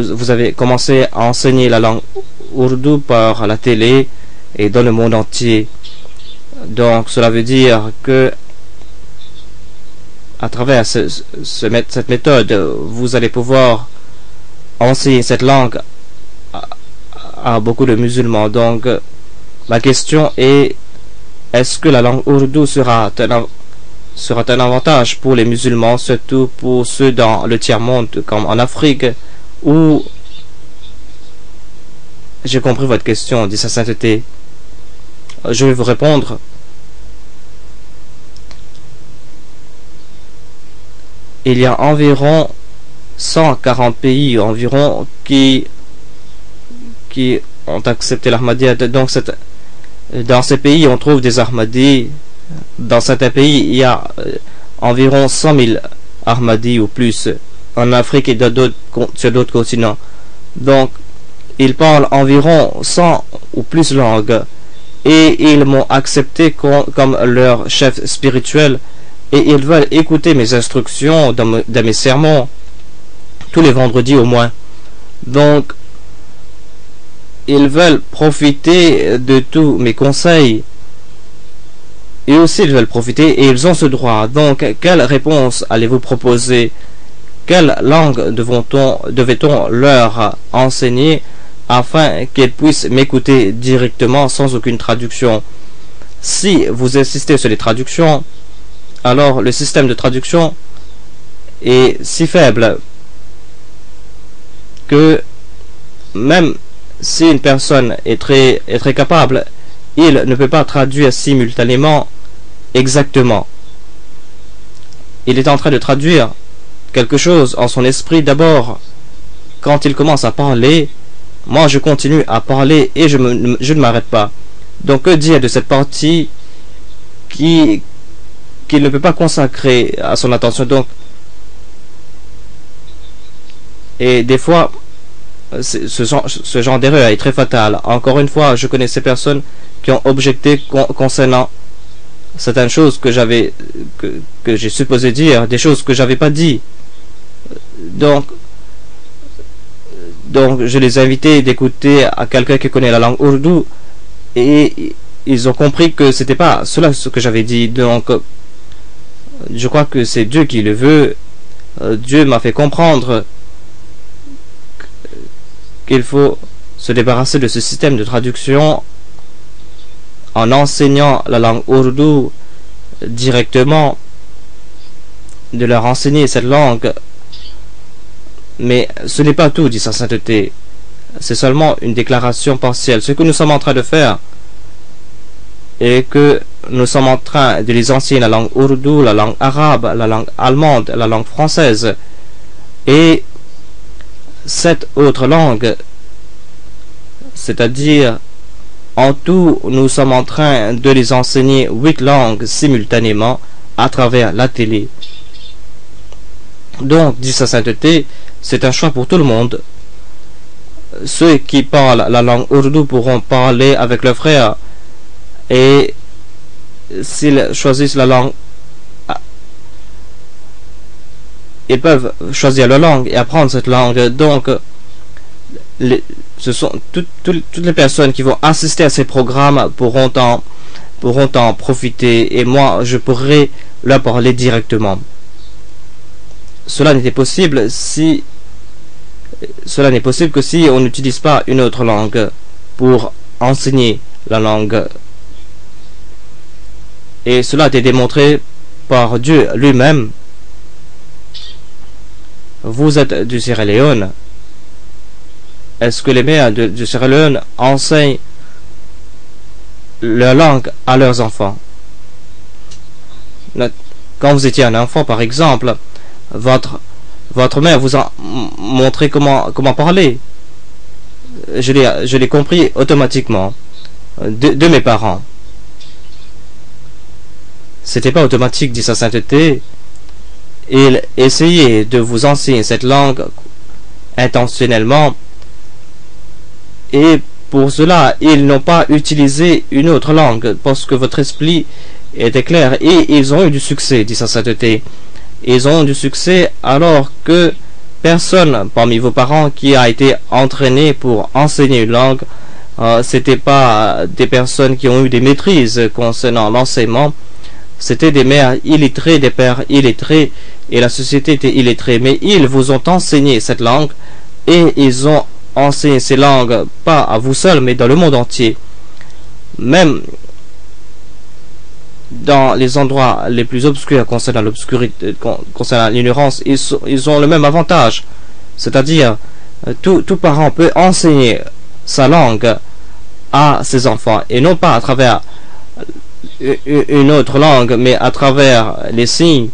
vous avez commencé à enseigner la langue ourdou par la télé et dans le monde entier. Donc cela veut dire que à travers cette méthode, vous allez pouvoir enseigner cette langue à beaucoup de musulmans. Donc ma question est, est-ce que la langue ourdou sera un avantage pour les musulmans, surtout pour ceux dans le tiers-monde comme en Afrique, ou... J'ai compris votre question, dit sa sainteté. Je vais vous répondre. Il y a environ 140 pays environ qui ont accepté l'Ahmadiyya. Donc dans ces pays, on trouve des Ahmadis. Dans certains pays, il y a environ 100 000 Ahmadis ou plus. En Afrique et sur d'autres continents. Donc, ils parlent environ 100 ou plus langues. Et ils m'ont accepté comme leur chef spirituel. Et ils veulent écouter mes instructions dans mes sermons. Tous les vendredis au moins. Donc, ils veulent profiter de tous mes conseils. Et aussi, ils veulent profiter et ils ont ce droit. Donc, quelle réponse allez-vous proposer? Quelle langue devait-on leur enseigner afin qu'ils puissent m'écouter directement sans aucune traduction? Si vous insistez sur les traductions, alors le système de traduction est si faible que même si une personne est très capable, il ne peut pas traduire simultanément exactement. Il est en train de traduire quelque chose en son esprit d'abord. Quand il commence à parler, moi je continue à parler et je ne m'arrête pas. Donc que dire de cette partie qu'il ne peut pas consacrer à son attention? Donc, et des fois, ce genre d'erreur est très fatal. Encore une fois, je connais ces personnes qui ont objecté concernant certaines choses que j'ai supposé dire, des choses que j'avais pas dit. Donc je les ai invités d'écouter à quelqu'un qui connaît la langue ourdou et ils ont compris que c'était pas cela ce que j'avais dit. Donc je crois que c'est Dieu qui le veut. Dieu m'a fait comprendre qu'il faut se débarrasser de ce système de traduction en enseignant la langue ourdou directement, de leur enseigner cette langue. Mais ce n'est pas tout, dit sa sainteté. C'est seulement une déclaration partielle. Ce que nous sommes en train de faire est que nous sommes en train de les enseigner la langue ourdou, la langue arabe, la langue allemande, la langue française et 7 autres langues. C'est-à-dire, en tout, nous sommes en train de les enseigner 8 langues simultanément à travers la télé. Donc, dit sa sainteté, c'est un choix pour tout le monde. Ceux qui parlent la langue ourdou pourront parler avec leurs frères. Et s'ils choisissent la langue, ils peuvent choisir leur langue et apprendre cette langue. Donc, ce sont toutes les personnes qui vont assister à ces programmes pourront en profiter. Et moi, je pourrai leur parler directement. Cela n'est possible que si on n'utilise pas une autre langue pour enseigner la langue. Et cela a été démontré par Dieu lui-même. Vous êtes du Sierra Leone. Est-ce que les mères du Sierra Leone enseignent leur langue à leurs enfants? Quand vous étiez un enfant, par exemple, votre mère vous a montré comment parler. Je l'ai compris automatiquement de mes parents. C'était pas automatique, dit sa sainteté. Il essayait de vous enseigner cette langue intentionnellement. Et pour cela, ils n'ont pas utilisé une autre langue parce que votre esprit était clair. Et ils ont eu du succès, dit sa sainteté. Ils ont du succès alors que personne parmi vos parents qui a été entraîné pour enseigner une langue. C'était pas des personnes qui ont eu des maîtrises concernant l'enseignement. C'était des mères illettrées, des pères illettrés, et la société était illettrée. Mais ils vous ont enseigné cette langue, et ils ont enseigné ces langues, pas à vous seuls, mais dans le monde entier. Même dans les endroits les plus obscurs concernant l'obscurité, concernant l'ignorance, ils ont le même avantage. C'est-à-dire, tout parent peut enseigner sa langue à ses enfants, et non pas à travers une autre langue, mais à travers les signes,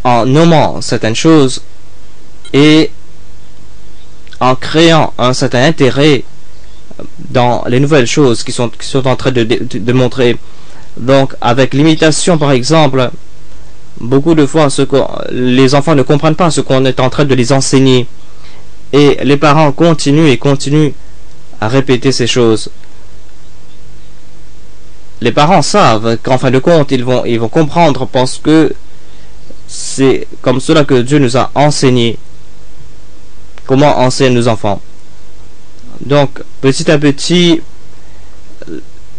en nommant certaines choses et en créant un certain intérêt dans les nouvelles choses qui sont en train de montrer. Donc, avec l'imitation, par exemple, beaucoup de fois, les enfants ne comprennent pas ce qu'on est en train de les enseigner. Et les parents continuent et continuent à répéter ces choses. Les parents savent qu'en fin de compte, ils vont comprendre parce que c'est comme cela que Dieu nous a enseigné comment enseigner nos enfants. Donc, petit à petit,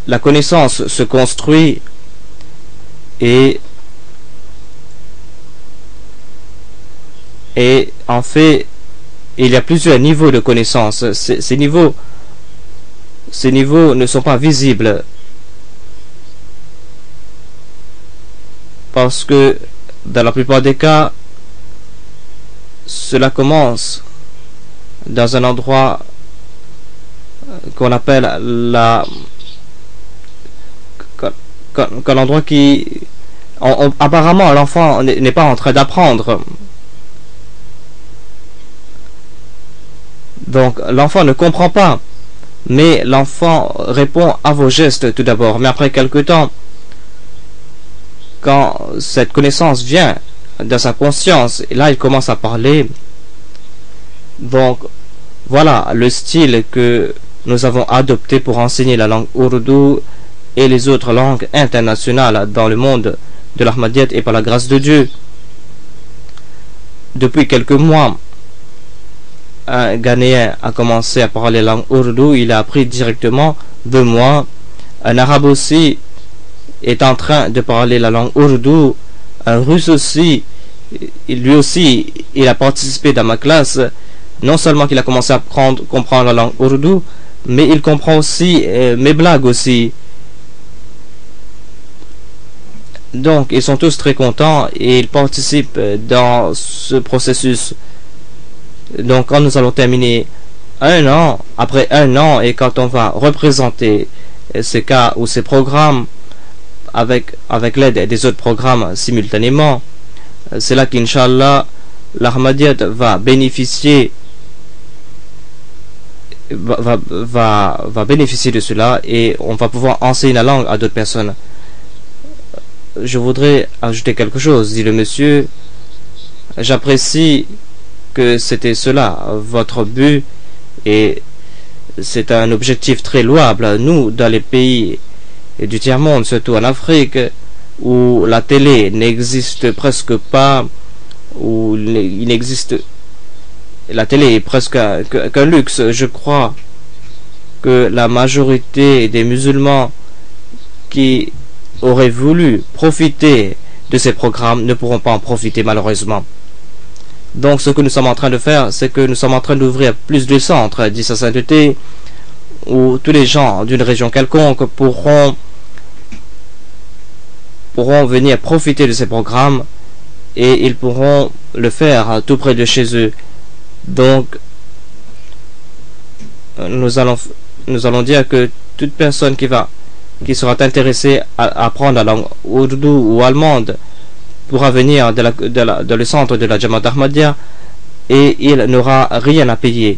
la connaissance se construit et en fait, il y a plusieurs niveaux de connaissance. Ces niveaux ne sont pas visibles parce que dans la plupart des cas, cela commence dans un endroit qu'on appelle qu'un endroit qui apparemment l'enfant n'est pas en train d'apprendre. Donc l'enfant ne comprend pas, mais l'enfant répond à vos gestes tout d'abord, mais après quelque temps, quand cette connaissance vient dans sa conscience, et là il commence à parler. Donc voilà le style que nous avons adopté pour enseigner la langue ourdou et les autres langues internationales dans le monde de l'Ahmadiyyat, et par la grâce de Dieu. Depuis quelques mois, un Ghanéen a commencé à parler la langue ourdou, il a appris directement de moi. Un arabe aussi est en train de parler la langue ourdou. Un russe aussi, lui aussi, il a participé dans ma classe. Non seulement qu'il a commencé à comprendre la langue ourdou, mais il comprend aussi mes blagues aussi. Donc, ils sont tous très contents et ils participent dans ce processus. Donc, quand nous allons terminer un an, après un an, et quand on va représenter ces cas ou ces programmes avec l'aide des autres programmes simultanément, c'est là qu'Inch'Allah, l'Ahmadiyyat va bénéficier va bénéficier de cela, et on va pouvoir enseigner la langue à d'autres personnes. Je voudrais ajouter quelque chose, dit le monsieur. J'apprécie que c'était cela votre but, et c'est un objectif très louable. Nous, dans les pays du tiers-monde, surtout en Afrique, où la télé n'existe presque pas, où il n'existe, la télé est presque qu'un luxe. Je crois que la majorité des musulmans qui auraient voulu profiter de ces programmes ne pourront pas en profiter, malheureusement. Donc ce que nous sommes en train de faire, c'est que nous sommes en train d'ouvrir plus de centres dits sa sainteté, où tous les gens d'une région quelconque pourront venir profiter de ces programmes, et ils pourront le faire tout près de chez eux. Donc nous allons dire que toute personne qui sera intéressée à apprendre la langue ourdou ou allemande pourra venir dans le centre de la Jamaat Ahmadiyya, et il n'aura rien à payer.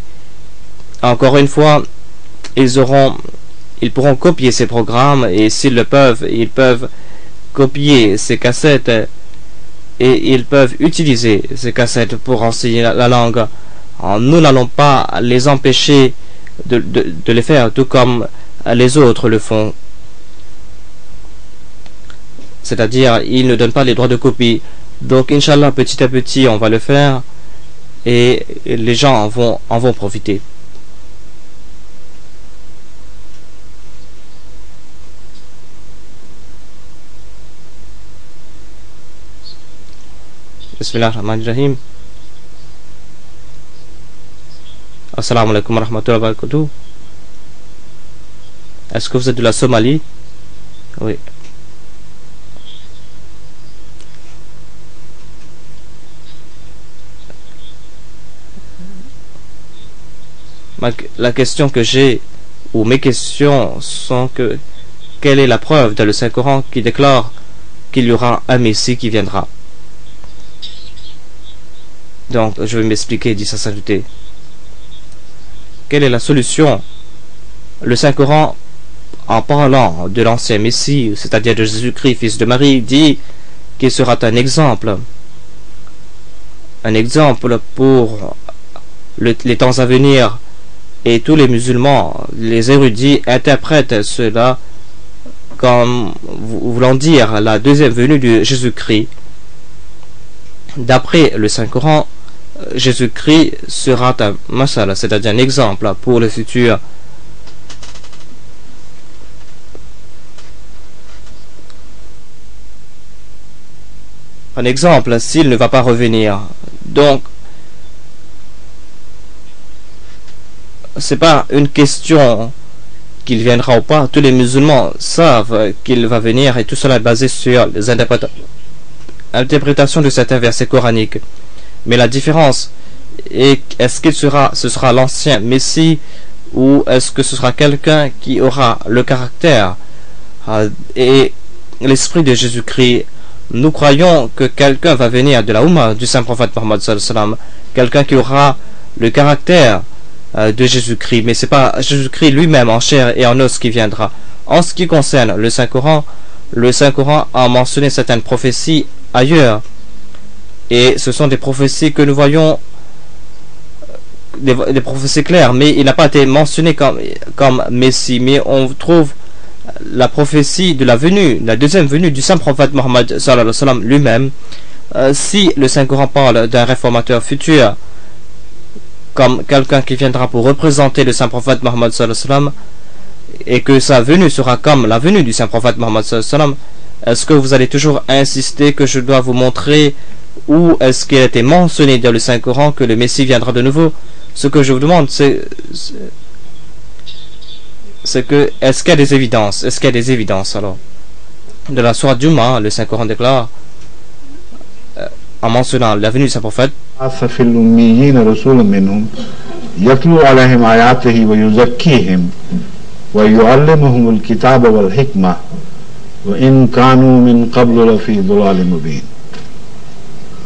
Encore une fois, ils pourront copier ces programmes, et s'ils le peuvent, ils peuvent copier ces cassettes, et ils peuvent utiliser ces cassettes pour enseigner la langue. Nous n'allons pas les empêcher de le faire, tout comme les autres le font. C'est-à-dire, ils ne donnent pas les droits de copie. Donc, Inch'Allah, petit à petit, on va le faire. et les gens en vont profiter. Bismillahirrahmanirrahim. Assalamu alaikum wa rahmatullahi wa barakatuh. Est-ce que vous êtes de la Somalie? Oui. La question que j'ai, ou mes questions, sont que quelle est la preuve dans le Saint-Coran qui déclare qu'il y aura un Messie qui viendra? Donc, je vais m'expliquer, dit sa sainteté. Quelle est la solution? Le Saint-Coran, en parlant de l'ancien Messie, c'est-à-dire de Jésus-Christ, fils de Marie, dit qu'il sera un exemple pour les temps à venir. Et tous les musulmans, les érudits, interprètent cela comme voulant dire la deuxième venue de Jésus-Christ. D'après le Saint-Coran, Jésus-Christ sera un masal, c'est-à-dire un exemple pour le futur. Un exemple s'il ne va pas revenir. Donc, c'est pas une question qu'il viendra ou pas. Tous les musulmans savent qu'il va venir et tout cela est basé sur les interprétations de certains versets coraniques. Mais la différence est, est-ce que ce sera l'ancien Messie ou est-ce que ce sera quelqu'un qui aura le caractère et l'esprit de Jésus-Christ? Nous croyons que quelqu'un va venir de la Oumma du saint prophète Mohammed sallallahu alayhi wa sallam, quelqu'un qui aura le caractère de Jésus-Christ, mais c'est pas Jésus-Christ lui-même en chair et en os qui viendra. En ce qui concerne le Saint-Coran a mentionné certaines prophéties ailleurs, et ce sont des prophéties que nous voyons, des prophéties claires, mais il n'a pas été mentionné comme Messie, mais on trouve la prophétie de la venue, la deuxième venue du saint prophète Mohammed sallallahu alayhi wa sallam lui-même. Si le Saint-Coran parle d'un réformateur futur comme quelqu'un qui viendra pour représenter le saint prophète Mohammed sallallahu alayhi wa sallam, et que sa venue sera comme la venue du saint prophète Mohammed sallallahu alayhi wa sallam, est-ce que vous allez toujours insister que je dois vous montrer où est-ce qu'il a été mentionné dans le Saint-Coran que le Messie viendra de nouveau? Ce que je vous demande, c'est que est-ce qu'il y a des évidences? Est-ce qu'il y a des évidences alors? De la sourate Jumu'ah, le Saint-Coran déclare, en mentionnant la venue de saint prophète, The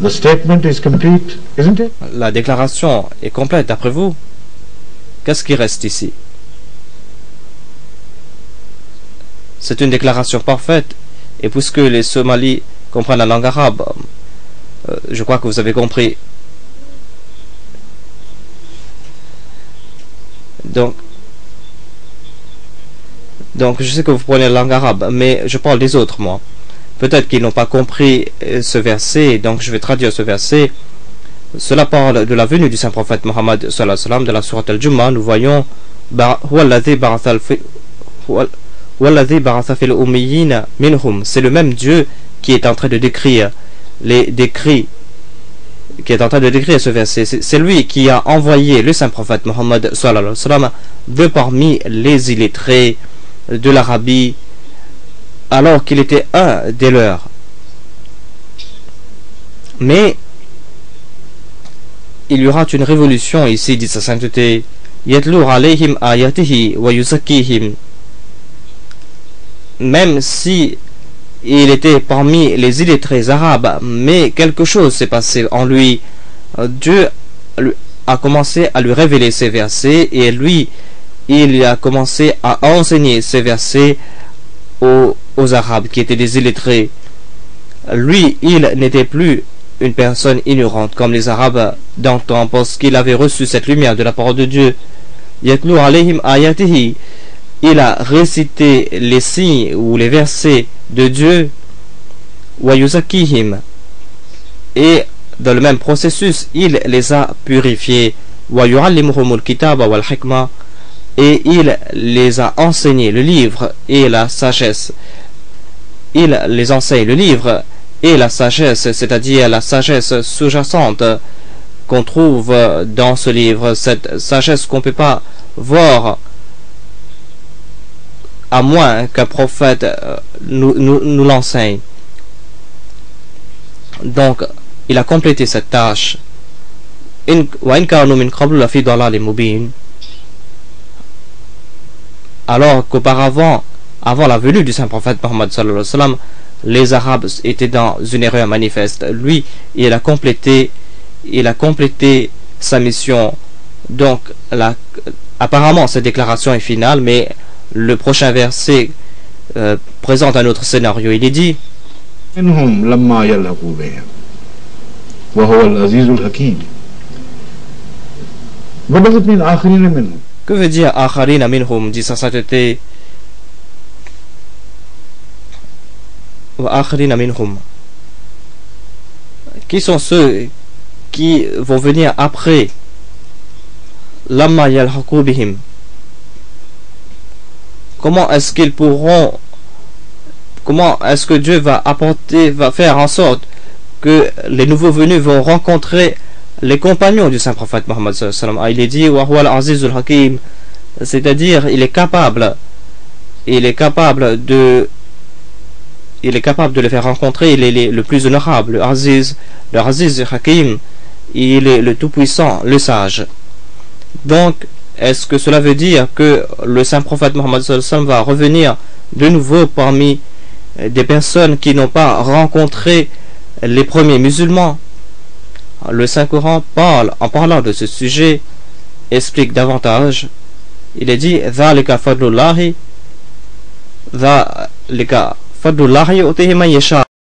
statement is complete, isn't it? La déclaration est complète d'après vous. Qu'est-ce qui reste ici? C'est une déclaration parfaite. Et puisque les Somalis comprennent la langue arabe, je crois que vous avez compris. Donc je sais que vous prenez la langue arabe, mais je parle des autres, moi. Peut-être qu'ils n'ont pas compris ce verset, donc je vais traduire ce verset. Cela parle de la venue du saint prophète Mohammed sallallahu alayhi wa sallam. De la sourate Al-Jumu'ah, nous voyons c'est le même Dieu qui est en train de décrire ce verset. C'est lui qui a envoyé le saint prophète Mohammed sallallahu alayhi wa sallam de parmi les illettrés de l'Arabie, alors qu'il était un des leurs. Mais il y aura une révolution ici, dit sa sainteté. Yatlu alayhim ayatihi wa yuzakkihim. Même si il était parmi les illettrés arabes, mais quelque chose s'est passé en lui. Dieu a commencé à lui révéler ces versets, et lui, il a commencé à enseigner ces versets aux Arabes qui étaient des illettrés. Lui, il n'était plus une personne ignorante comme les Arabes d'antan, parce qu'il avait reçu cette lumière de la parole de Dieu. Yatlu alayhim ayatihi. Il a récité les signes ou les versets de Dieu. Wa yuzakkihim. Et dans le même processus, il les a purifiés. وَيُعَلِّمُهُمُ الْكِتَابَ وَالْحِكْمَةَ, et il les a enseignés le livre et la sagesse. Il les enseigne le livre et la sagesse, c'est-à-dire la sagesse sous-jacente qu'on trouve dans ce livre, cette sagesse qu'on ne peut pas voir à moins qu'un prophète nous l'enseigne. Donc, il a complété cette tâche. Alors qu'auparavant, avant la venue du saint prophète Mohammed sallallahu alayhi wa sallam, les Arabes étaient dans une erreur manifeste. Lui, il a complété sa mission. Donc, apparemment, cette déclaration est finale, mais le prochain verset présente un autre scénario. Il est dit: que veut dire akharina minhum, dit sa sainteté? Wa akharina minhum, qui sont ceux qui vont venir après? Lamma yalhaqu bihim, comment est-ce qu'ils pourront, comment est-ce que Dieu va faire en sorte que les nouveaux venus vont rencontrer les compagnons du saint prophète Mohammed sallallahu alayhi wa sallam? Il est dit wa huwa al-azizul hakim, c'est-à-dire il est capable de les faire rencontrer. Il est le plus honorable, le aziz hakim, il est le tout puissant, le sage. Donc est-ce que cela veut dire que le saint prophète Mohammed sallallahu alayhi wa sallam va revenir de nouveau parmi des personnes qui n'ont pas rencontré les premiers musulmans? Le Saint-Coran en parlant de ce sujet, explique davantage. Il est dit: ذَلِكَ فَضْلُ اللَّهِ يُؤْتِيهِ مَن يَشَاءُ.